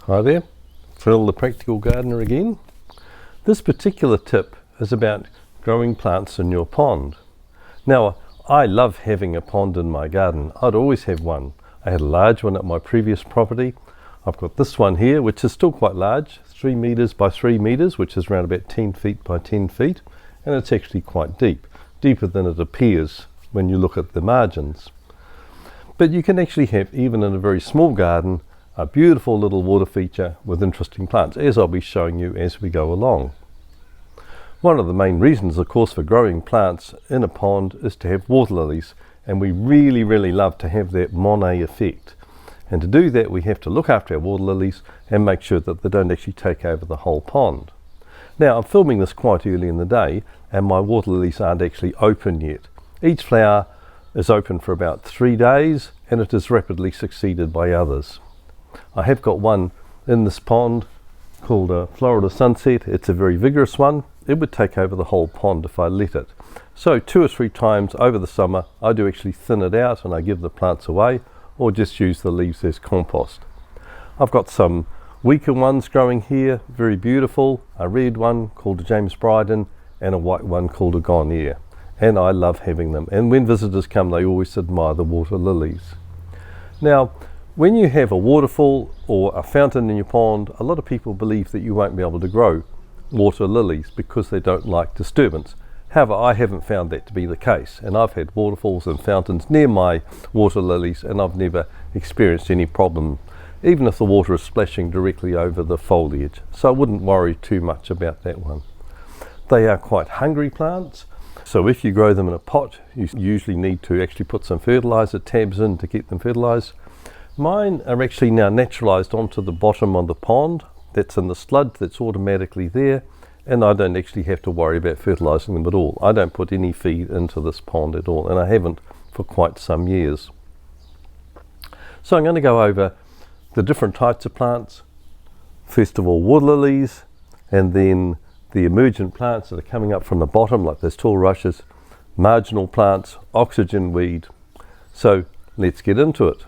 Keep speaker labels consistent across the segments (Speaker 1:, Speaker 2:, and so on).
Speaker 1: Hi there, Phil the Practical Gardener again. This particular tip is about growing plants in your pond. Now, I love having a pond in my garden. I'd always have one. I had a large one at my previous property. I've got this one here, which is still quite large, 3 meters by 3 meters, which is around about 10 feet by 10 feet, and it's actually quite deep, deeper than it appears when you look at the margins. But you can actually have, even in a very small garden, a beautiful little water feature with interesting plants, as I'll be showing you as we go along. One of the main reasons, of course, for growing plants in a pond is to have water lilies, and we really love to have that Monet effect. And to do that, we have to look after our water lilies and make sure that they don't actually take over the whole pond. Now, I'm filming this quite early in the day, and my water lilies aren't actually open yet. Each flower is open for about 3 days, and it is rapidly succeeded by others. I have got one in this pond called a Florida Sunset. It's a very vigorous one. It would take over the whole pond if I let it. So 2 or 3 times over the summer I do actually thin it out and I give the plants away, or just use the leaves as compost. I've got some weaker ones growing here, very beautiful, a red one called a James Bryden and a white one called a Garnier, and I love having them, and when visitors come they always admire the water lilies. Now, when you have a waterfall or a fountain in your pond, a lot of people believe that you won't be able to grow water lilies because they don't like disturbance. However, I haven't found that to be the case, and I've had waterfalls and fountains near my water lilies and I've never experienced any problem, even if the water is splashing directly over the foliage. So I wouldn't worry too much about that one. They are quite hungry plants, so if you grow them in a pot, you usually need to actually put some fertilizer tabs in to get them fertilized. Mine are actually now naturalized onto the bottom of the pond. That's in the sludge that's automatically there, and I don't actually have to worry about fertilizing them at all. I don't put any feed into this pond at all, and I haven't for quite some years. So I'm going to go over the different types of plants. First of all, water lilies, and then the emergent plants that are coming up from the bottom, like those tall rushes, marginal plants, oxygen weed. So let's get into it.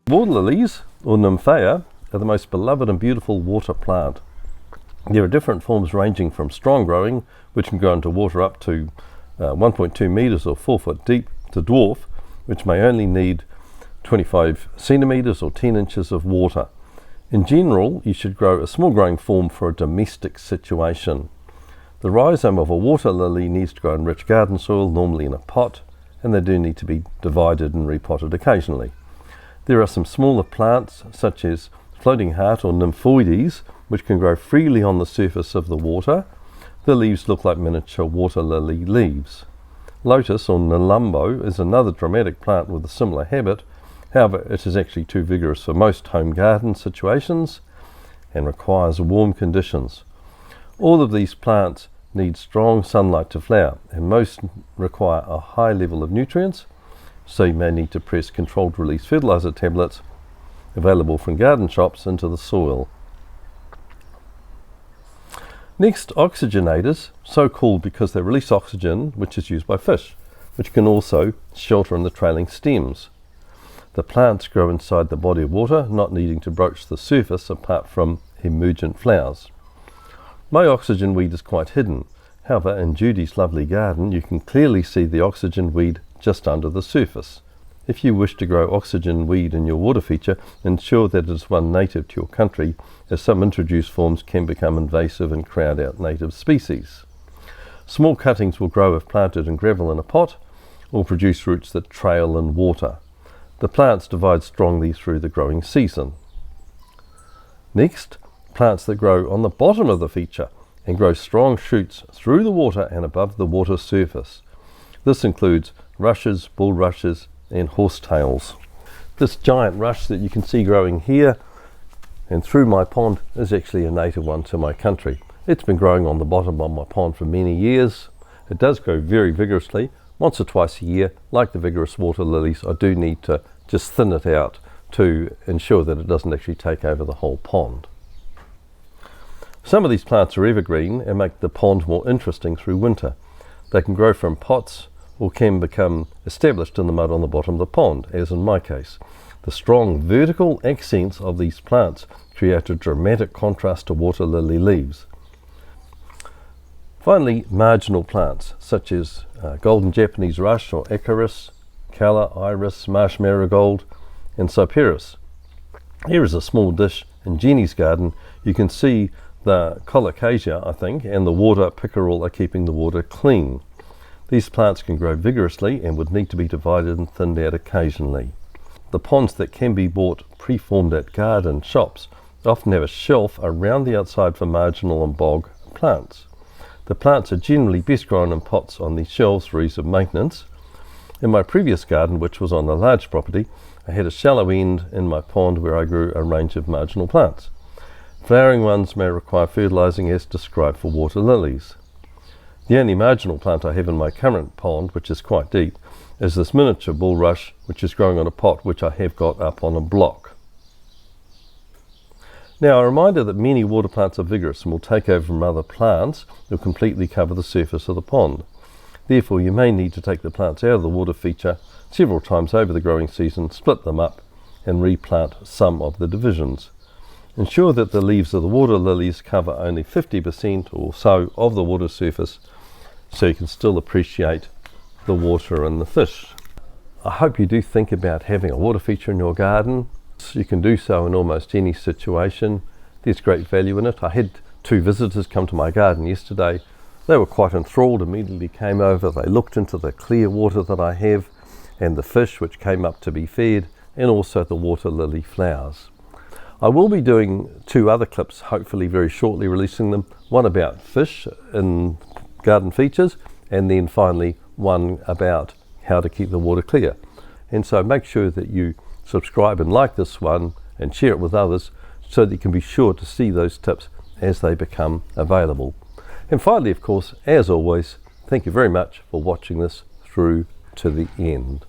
Speaker 1: Water lilies, or nymphea, are the most beloved and beautiful water plant. There are different forms ranging from strong growing, which can go into water up to 1.2 meters or 4 foot deep, to dwarf, which may only need 25 centimeters or 10 inches of water. In general, you should grow a small growing form for a domestic situation. The rhizome of a water lily needs to grow in rich garden soil, normally in a pot, and they do need to be divided and repotted occasionally. There are some smaller plants, such as floating heart or nymphoides, which can grow freely on the surface of the water. The leaves look like miniature water lily leaves. Lotus or nelumbo is another dramatic plant with a similar habit. However, it is actually too vigorous for most home garden situations and requires warm conditions. All of these plants need strong sunlight to flower, and most require a high level of nutrients, so you may need to press controlled release fertilizer tablets available from garden shops into the soil. Next, oxygenators, so called because they release oxygen which is used by fish, which can also shelter in the trailing stems. The plants grow inside the body of water, not needing to broach the surface apart from emergent flowers. My oxygen weed is quite hidden. However, in Judy's lovely garden you can clearly see the oxygen weed just under the surface. If you wish to grow oxygen weed in your water feature, ensure that it is one native to your country, as some introduced forms can become invasive and crowd out native species. Small cuttings will grow if planted in gravel in a pot, or produce roots that trail in water. The plants divide strongly through the growing season. Next, plants that grow on the bottom of the feature and grow strong shoots through the water and above the water surface. This includes rushes, bulrushes and horsetails. This giant rush that you can see growing here and through my pond is actually a native one to my country. It's been growing on the bottom of my pond for many years. It does grow very vigorously. Once or twice a year, like the vigorous water lilies, I do need to just thin it out to ensure that it doesn't actually take over the whole pond. Some of these plants are evergreen and make the pond more interesting through winter. They can grow from pots or can become established in the mud on the bottom of the pond, as in my case. The strong vertical accents of these plants create a dramatic contrast to water lily leaves. Finally, marginal plants such as golden Japanese rush or acarus, calla, iris, marsh marigold and cyperus. Here is a small dish in Jeannie's garden. You can see the colocasia, I think, and the water pickerel are keeping the water clean. These plants can grow vigorously and would need to be divided and thinned out occasionally. The ponds that can be bought pre-formed at garden shops often have a shelf around the outside for marginal and bog plants. The plants are generally best grown in pots on these shelves for ease of maintenance. In my previous garden, which was on a large property, I had a shallow end in my pond where I grew a range of marginal plants. Flowering ones may require fertilizing as described for water lilies. The only marginal plant I have in my current pond, which is quite deep, is this miniature bulrush, which is growing on a pot which I have got up on a block. Now, a reminder that many water plants are vigorous and will take over from other plants that will completely cover the surface of the pond. Therefore, you may need to take the plants out of the water feature several times over the growing season, split them up and replant some of the divisions. Ensure that the leaves of the water lilies cover only 50% or so of the water surface so you can still appreciate the water and the fish. I hope you do think about having a water feature in your garden. You can do so in almost any situation. There's great value in it. I had 2 visitors come to my garden yesterday. They were quite enthralled, immediately came over. They looked into the clear water that I have and the fish which came up to be fed, and also the water lily flowers. I will be doing 2 other clips, hopefully very shortly, releasing them. One about fish in garden features, and then finally one about how to keep the water clear. And so make sure that you subscribe and like this one and share it with others so that you can be sure to see those tips as they become available. And finally, of course, as always, thank you very much for watching this through to the end.